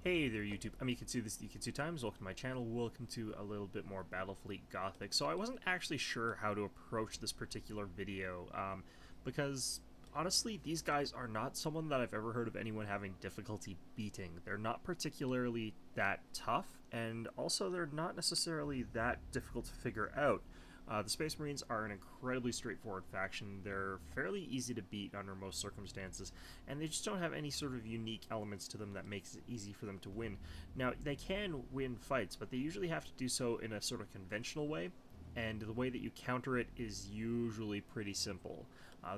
Hey there YouTube, I'm Yukitsu, this is Yukitsu Times, welcome to my channel, welcome to a little bit more Battlefleet Gothic. So I wasn't actually sure how to approach this particular video, because honestly these guys are not someone that I've ever heard of anyone having difficulty beating. They're not particularly that tough, and also they're not necessarily that difficult to figure out. The Space Marines are an incredibly straightforward faction. They're fairly easy to beat under most circumstances, and they just don't have any sort of unique elements to them that makes it easy for them to win. Now, they can win fights, but they usually have to do so in a sort of conventional way, and the way that you counter it is usually pretty simple.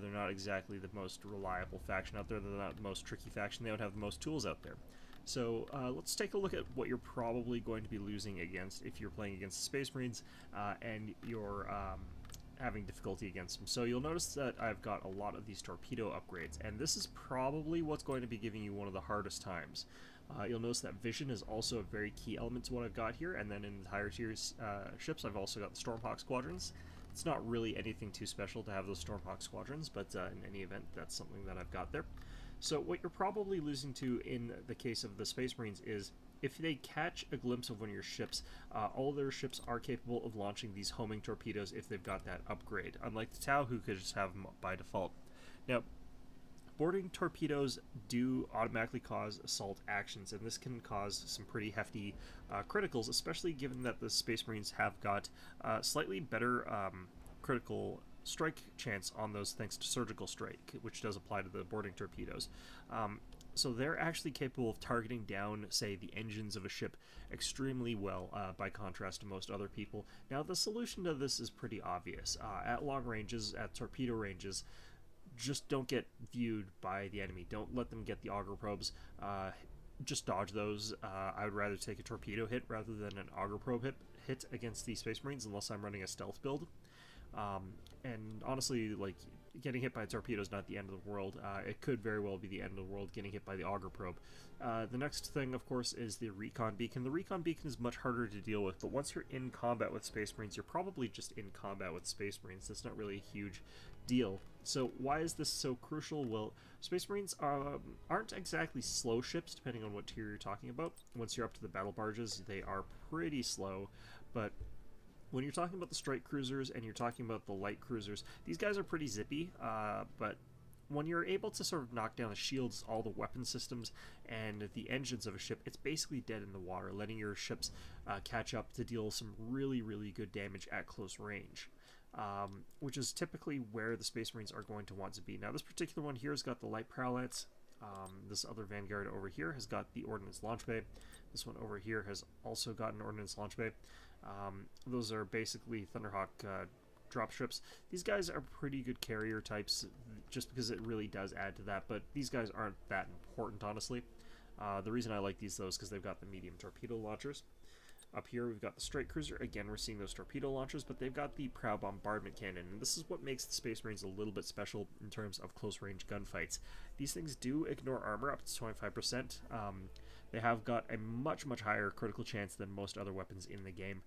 They're not exactly the most reliable faction out there. They're not the most tricky faction. They don't have the most tools out there. So let's take a look at what you're probably going to be losing against if you're playing against the Space Marines and you're having difficulty against them. So you'll notice that I've got a lot of these torpedo upgrades, and this is probably what's going to be giving you one of the hardest times. You'll notice that vision is also a very key element to what I've got here, and then in the higher tier ships I've also got the Stormhawk squadrons. It's not really anything too special to have those Stormhawk squadrons, but in any event, that's something that I've got there. So what you're probably losing to in the case of the Space Marines is if they catch a glimpse of one of your ships, all their ships are capable of launching these homing torpedoes if they've got that upgrade, unlike the Tau, who could just have them by default. Now, boarding torpedoes do automatically cause assault actions, and this can cause some pretty hefty criticals, especially given that the Space Marines have got slightly better critical strike chance on those thanks to surgical strike, which does apply to the boarding torpedoes. So they're actually capable of targeting down, say, the engines of a ship extremely well, by contrast to most other people. Now, the solution to this is pretty obvious. At long ranges, at torpedo ranges, just don't get viewed by the enemy. Don't let them get the auger probes. Just dodge those. I would rather take a torpedo hit rather than an auger probe hit against the Space Marines, unless I'm running a stealth build. And honestly, like, getting hit by a torpedo is not the end of the world. It could very well be the end of the world getting hit by the auger probe. The next thing, of course, is the recon beacon. The recon beacon is much harder to deal with, but once you're in combat with Space Marines, you're probably just in combat with Space Marines. That's not really a huge deal. So why is this so crucial? Well, Space Marines aren't exactly slow ships, depending on what tier you're talking about. Once you're up to the battle barges, they are pretty slow, but when you're talking about the strike cruisers and you're talking about the light cruisers, these guys are pretty zippy, but when you're able to sort of knock down the shields, all the weapon systems, and the engines of a ship, it's basically dead in the water, letting your ships catch up to deal some really, really good damage at close range, which is typically where the Space Marines are going to want to be. Now, this particular one here has got the light prowlets. This other Vanguard over here has got the Ordnance Launch Bay. This one over here has also got an Ordnance Launch Bay. Those are basically Thunderhawk dropships. These guys are pretty good carrier types just because it really does add to that, but these guys aren't that important, honestly. The reason I like these, though, is because they've got the medium torpedo launchers. Up here we've got the strike cruiser. Again, we're seeing those torpedo launchers, but they've got the prow bombardment cannon, and this is what makes the Space Marines a little bit special in terms of close-range gunfights. These things do ignore armor up to 25%. They have got a much, much higher critical chance than most other weapons in the game.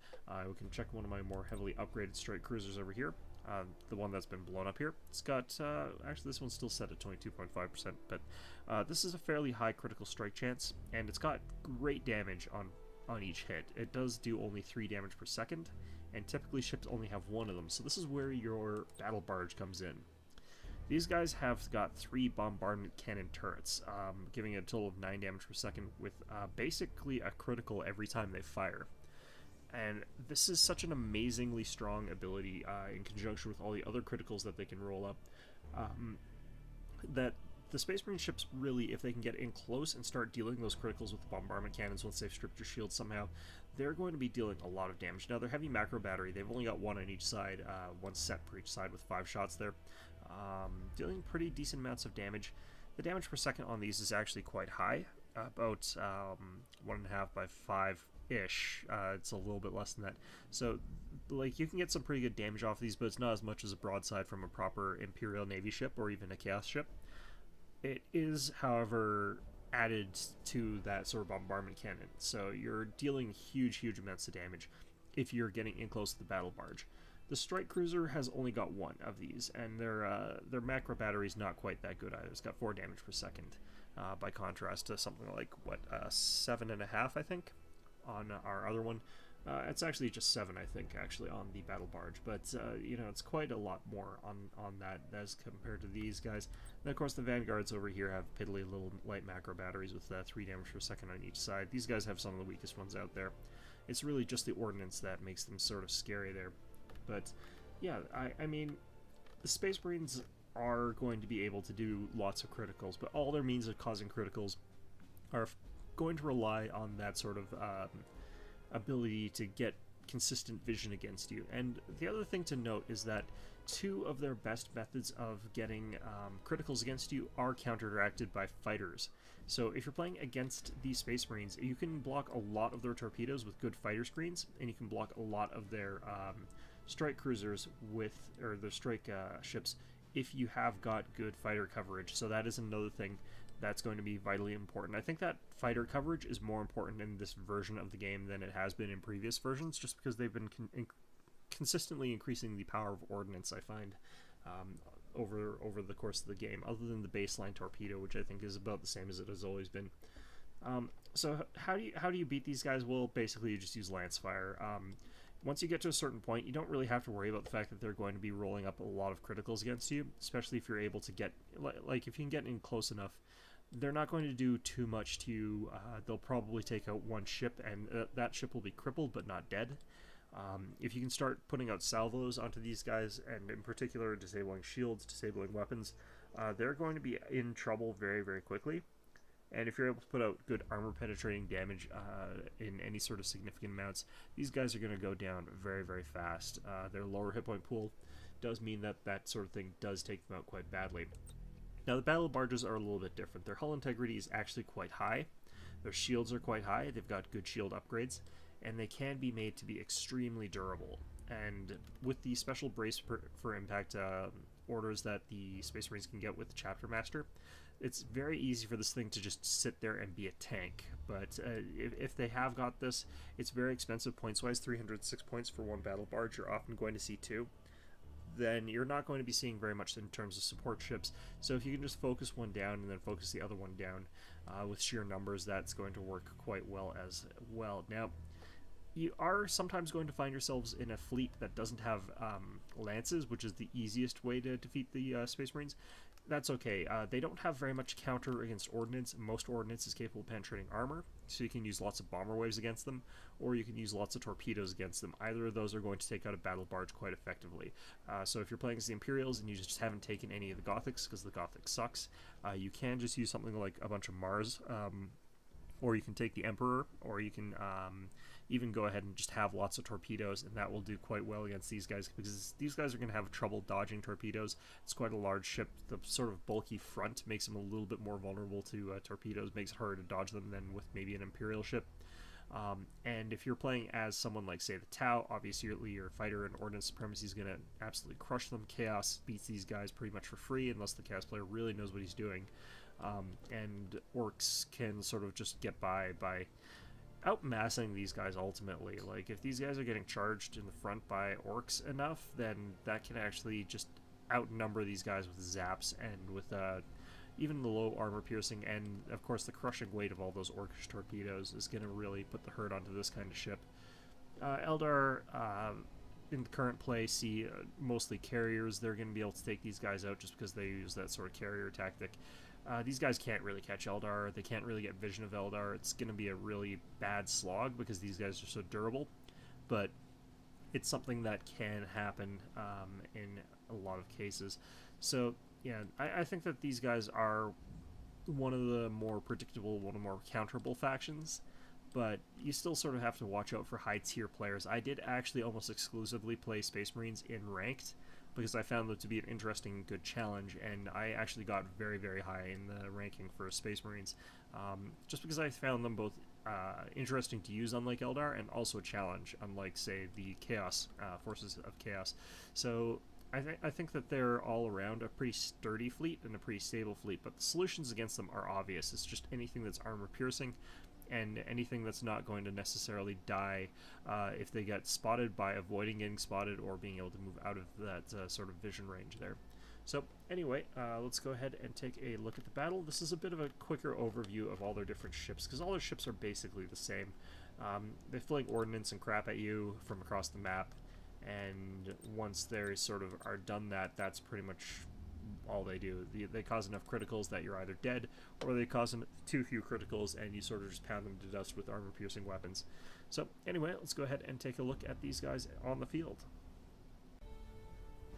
We can check one of my more heavily upgraded strike cruisers over here. The one that's been blown up here. It's got, actually this one's still set at 22.5%, but this is a fairly high critical strike chance, and it's got great damage on each hit. It does do only 3 damage per second, and typically ships only have 1 of them, so this is where your battle barge comes in. These guys have got 3 bombardment cannon turrets, giving it a total of 9 damage per second, with basically a critical every time they fire. And this is such an amazingly strong ability in conjunction with all the other criticals that they can roll up, that the Space Marine ships really, if they can get in close and start dealing those criticals with the bombardment cannons once they've stripped your shield somehow, they're going to be dealing a lot of damage. Now, they're heavy macro battery. They've only got 1 on each side, 1 set per each side with 5 shots there. Dealing pretty decent amounts of damage. The damage per second on these is actually quite high, about 1.5 by 5-ish. It's a little bit less than that. So, like, you can get some pretty good damage off these, but it's not as much as a broadside from a proper Imperial Navy ship or even a Chaos ship. It is, however, added to that sort of bombardment cannon, so you're dealing huge, huge amounts of damage if you're getting in close to the battle barge. The strike cruiser has only got 1 of these, and their macro battery is not quite that good either. It's got 4 damage per second. by contrast to something like, what, 7.5, I think, on our other one. It's actually just 7, I think, actually, on the Battle Barge, but, you know, it's quite a lot more on that as compared to these guys. And, of course, the Vanguards over here have piddly little light macro batteries with 3 damage per second on each side. These guys have some of the weakest ones out there. It's really just the ordnance that makes them sort of scary there. But, yeah, I mean, the Space Marines are going to be able to do lots of criticals, but all their means of causing criticals are going to rely on that sort of ability to get consistent vision against you. And the other thing to note is that 2 of their best methods of getting criticals against you are counteracted by fighters. So if you're playing against these Space Marines, you can block a lot of their torpedoes with good fighter screens, and you can block a lot of their strike cruisers with, or their strike ships, if you have got good fighter coverage. So that is another thing that's going to be vitally important. I think that fighter coverage is more important in this version of the game than it has been in previous versions, just because they've been consistently increasing the power of ordnance, I find, over the course of the game, other than the baseline torpedo, which I think is about the same as it has always been. So how do you beat these guys? Well, basically you just use lance fire. Once you get to a certain point, you don't really have to worry about the fact that they're going to be rolling up a lot of criticals against you, especially if you're able to get, like, if you can get in close enough. They're not going to do too much to you. They'll probably take out one ship, and that ship will be crippled but not dead. If you can start putting out salvos onto these guys, and in particular disabling shields, disabling weapons, they're going to be in trouble very, very quickly. And if you're able to put out good armor-penetrating damage in any sort of significant amounts, these guys are going to go down very, very fast. Their lower hit point pool does mean that that sort of thing does take them out quite badly. Now, the battle barges are a little bit different. Their hull integrity is actually quite high. Their shields are quite high. They've got good shield upgrades, and they can be made to be extremely durable. And with the special brace for impact orders that the Space Marines can get with the Chapter Master, it's very easy for this thing to just sit there and be a tank. But if they have got this, it's very expensive points-wise. 306 points for one battle barge. You're often going to see 2. Then you're not going to be seeing very much in terms of support ships. So if you can just focus one down and then focus the other one down with sheer numbers, that's going to work quite well as well. Now, you are sometimes going to find yourselves in a fleet that doesn't have lances, which is the easiest way to defeat the Space Marines. That's okay. They don't have very much counter against ordnance. Most ordnance is capable of penetrating armor, so you can use lots of bomber waves against them, or you can use lots of torpedoes against them. Either of those are going to take out a battle barge quite effectively. So if you're playing as the Imperials and you just haven't taken any of the Gothics, because the Gothic sucks, you can just use something like a bunch of Mars, or you can take the Emperor, or you can even go ahead and just have lots of torpedoes, and that will do quite well against these guys, because these guys are going to have trouble dodging torpedoes. It's quite a large ship. The sort of bulky front makes them a little bit more vulnerable to torpedoes, makes it harder to dodge them than with maybe an Imperial ship. And if you're playing as someone like, say, the Tau, obviously your fighter and ordnance supremacy is going to absolutely crush them. Chaos beats these guys pretty much for free, unless the Chaos player really knows what he's doing. And Orcs can sort of just get by outmassing these guys ultimately. Like, if these guys are getting charged in the front by Orcs enough, then that can actually just outnumber these guys with zaps and with even the low armor piercing, and of course the crushing weight of all those Orcish torpedoes is going to really put the hurt onto this kind of ship. Eldar in the current play see mostly carriers. They're going to be able to take these guys out just because they use that sort of carrier tactic. These guys can't really catch Eldar. They can't really get vision of Eldar. It's going to be a really bad slog because these guys are so durable, but it's something that can happen in a lot of cases. So yeah, I think that these guys are one of the more predictable, one of the more counterable factions, but you still sort of have to watch out for high-tier players. I did actually almost exclusively play Space Marines in Ranked, because I found them to be an interesting, good challenge, and I actually got very, very high in the ranking for Space Marines, just because I found them both interesting to use, unlike Eldar, and also a challenge, unlike, say, the Chaos, Forces of Chaos. So I think that they're all around a pretty sturdy fleet and a pretty stable fleet, but the solutions against them are obvious. It's just anything that's armor-piercing, and anything that's not going to necessarily die if they get spotted by avoiding getting spotted or being able to move out of that sort of vision range there. So anyway, let's go ahead and take a look at the battle. This is a bit of a quicker overview of all their different ships, because all their ships are basically the same. They fling ordnance and crap at you from across the map, and once they sort of are done that, that's pretty much all they do. They cause enough criticals that you're either dead, or they cause too few criticals and you sort of just pound them to dust with armor-piercing weapons. So anyway, let's go ahead and take a look at these guys on the field.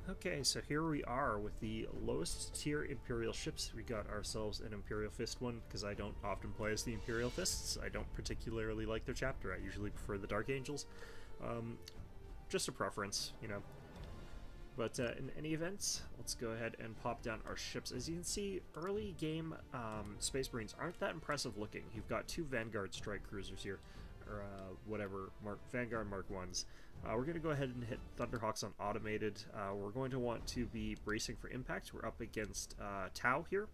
Okay, so here we are with the lowest tier Imperial ships. We got ourselves an Imperial Fist one, because I don't often play as the Imperial Fists. I don't particularly like their chapter. I usually prefer the Dark Angels. Just a preference, you know. But in any event, let's go ahead and pop down our ships. As you can see, early game Space Marines aren't that impressive looking. You've got two Vanguard strike cruisers here, or whatever, Vanguard Mark 1s. We're going to go ahead and hit Thunderhawks on automated. We're going to want to be bracing for impact. We're up against Tau here,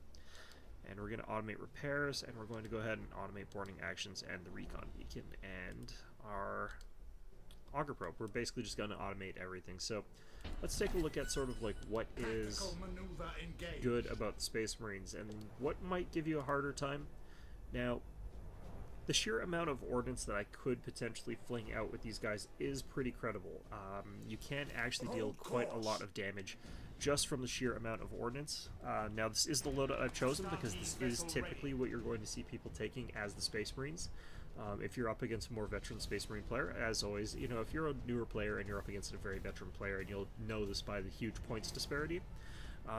and we're going to automate repairs, and we're going to go ahead and automate boarding actions and the recon beacon and our auger probe. We're basically just going to automate everything. So let's take a look at sort of like what is good about the Space Marines and what might give you a harder time. Now, the sheer amount of ordnance that I could potentially fling out with these guys is pretty credible. You can actually deal quite a lot of damage just from the sheer amount of ordnance. Now, this is the loadout I've chosen because this is typically what you're going to see people taking as the Space Marines. If you're up against a more veteran Space Marine player, as always, you know, if you're a newer player and you're up against a very veteran player, and you'll know this by the huge points disparity,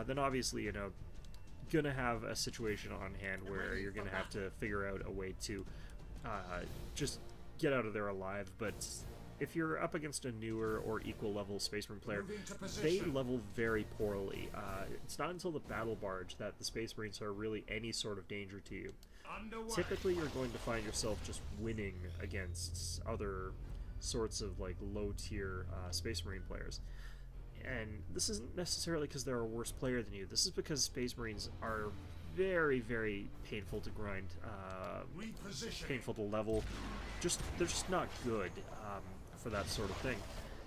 then obviously, you know, gonna have a situation on hand where you're gonna have to figure out a way to just get out of there alive. But if you're up against a newer or equal level Space Marine player, they level very poorly. It's not until the Battle Barge that the Space Marines are really any sort of danger to you. Typically, you're going to find yourself just winning against other sorts of like low-tier Space Marine players. And this isn't necessarily because they're a worse player than you. This is because Space Marines are very, very painful to grind, painful to level. They're just not good for that sort of thing.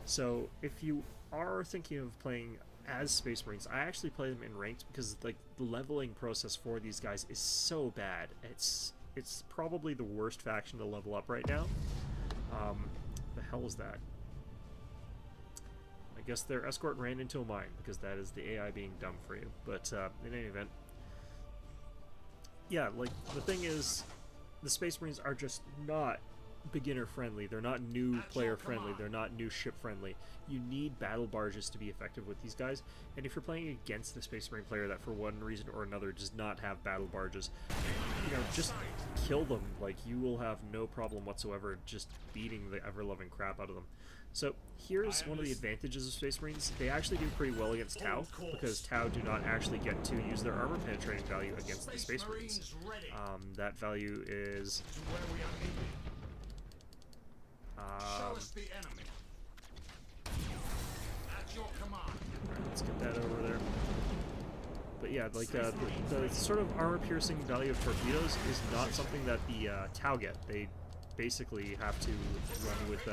So if you are thinking of playing as Space Marines, I actually play them in ranked because like the leveling process for these guys is so bad. It's probably the worst faction to level up right now. The hell is that? I guess their escort ran into a mine because that is the AI being dumb for you. But in any event, yeah, like the thing is, the Space Marines are just not beginner friendly. They're not new player friendly. They're not new ship friendly. You need battle barges to be effective with these guys, and if you're playing against a Space Marine player that for one reason or another does not have battle barges, you know, just kill them. Like, you will have no problem whatsoever just beating the ever-loving crap out of them. So here's one of the advantages of Space Marines. They actually do pretty well against Tau, because Tau do not actually get to use their armor penetrating value against the Space Marines. That value is show us the enemy. At your command. Alright, let's get that over there. But yeah, like the sort of armor-piercing value of torpedoes is not something that the Tau get. They basically have to run with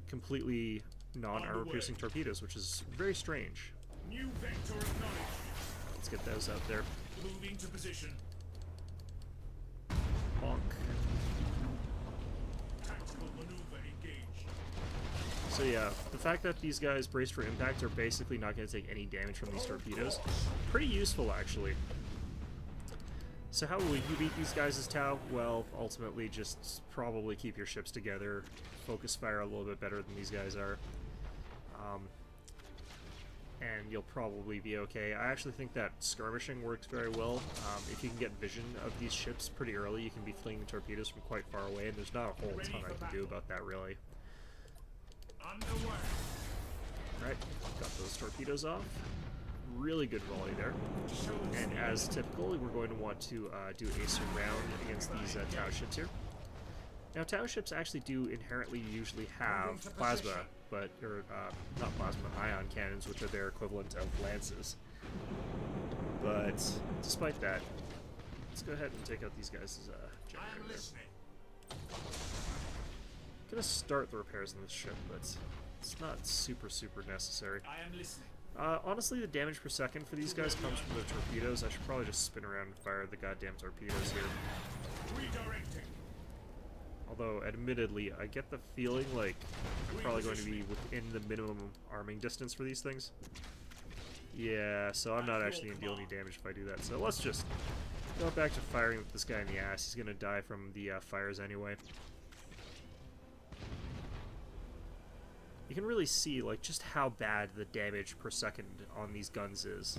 completely non-armor-piercing torpedoes, which is very strange. New vector acknowledged. Let's get those out there. Moving to position. Bonk. Tactical maneuver engaged. So yeah, the fact that these guys brace for impact are basically not going to take any damage from these torpedoes, pretty useful actually. So how will you beat these guys as Tau? Well, ultimately just probably keep your ships together, focus fire a little bit better than these guys are, and you'll probably be okay. I actually think that skirmishing works very well. If you can get vision of these ships pretty early, you can be flinging torpedoes from quite far away, and there's not a whole ton I can do about that really. Underway. Alright, got those torpedoes off. Really good volley there. And as typical, we're going to want to do a surround against these Tau ships here. Now, Tau ships actually do inherently usually have plasma, but, or not plasma, ion cannons, which are their equivalent of lances. But despite that, let's go ahead and take out these guys' generator. I'm gonna start the repairs on this ship, but it's not super necessary. I am listening. Honestly, the damage per second for these guys comes from the torpedoes. I should probably just spin around and fire the goddamn torpedoes here. Redirecting. Although, admittedly, I get the feeling like I'm probably going to be within the minimum arming distance for these things. Yeah, so I'm not actually going to deal any damage if I do that. So let's just go back to firing with this guy in the ass. He's going to die from the fires anyway. You can really see like just how bad the damage per second on these guns is.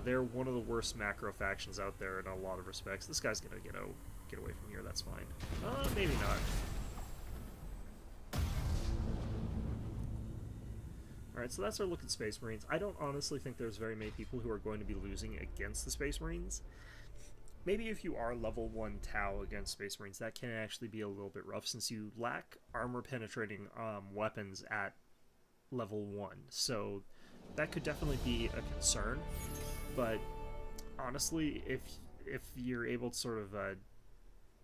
They're one of the worst macro factions out there in a lot of respects. This guy's gonna get away from here. That's fine. Maybe not. All right, so that's our look at Space Marines. I don't honestly think there's very many people who are going to be losing against the Space Marines. Maybe if you are level 1 Tau against Space Marines, that can actually be a little bit rough since you lack armor-penetrating weapons at level 1. So that could definitely be a concern. But honestly, if you're able to sort of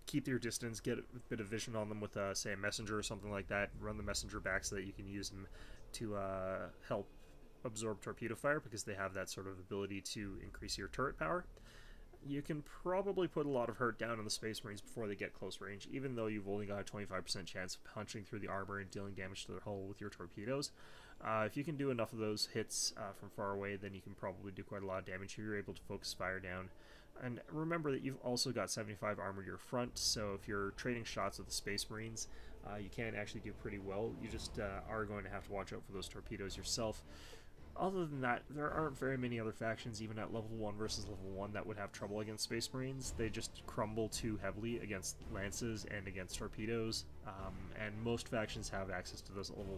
keep your distance, get a bit of vision on them with, say, a messenger or something like that, run the messenger back so that you can use them to help absorb torpedo fire because they have that sort of ability to increase your turret power, you can probably put a lot of hurt down on the Space Marines before they get close range, even though you've only got a 25% chance of punching through the armor and dealing damage to their hull with your torpedoes. If you can do enough of those hits from far away, then you can probably do quite a lot of damage if you're able to focus fire down. And remember that you've also got 75 armor to your front, so if you're trading shots with the Space Marines, you can actually do pretty well. You just are going to have to watch out for those torpedoes yourself. Other than that, there aren't very many other factions, even at level 1 versus level 1, that would have trouble against Space Marines. They just crumble too heavily against lances and against torpedoes, and most factions have access to those at level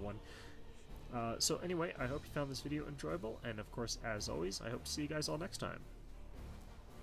1. So anyway, I hope you found this video enjoyable, and of course, as always, I hope to see you guys all next time.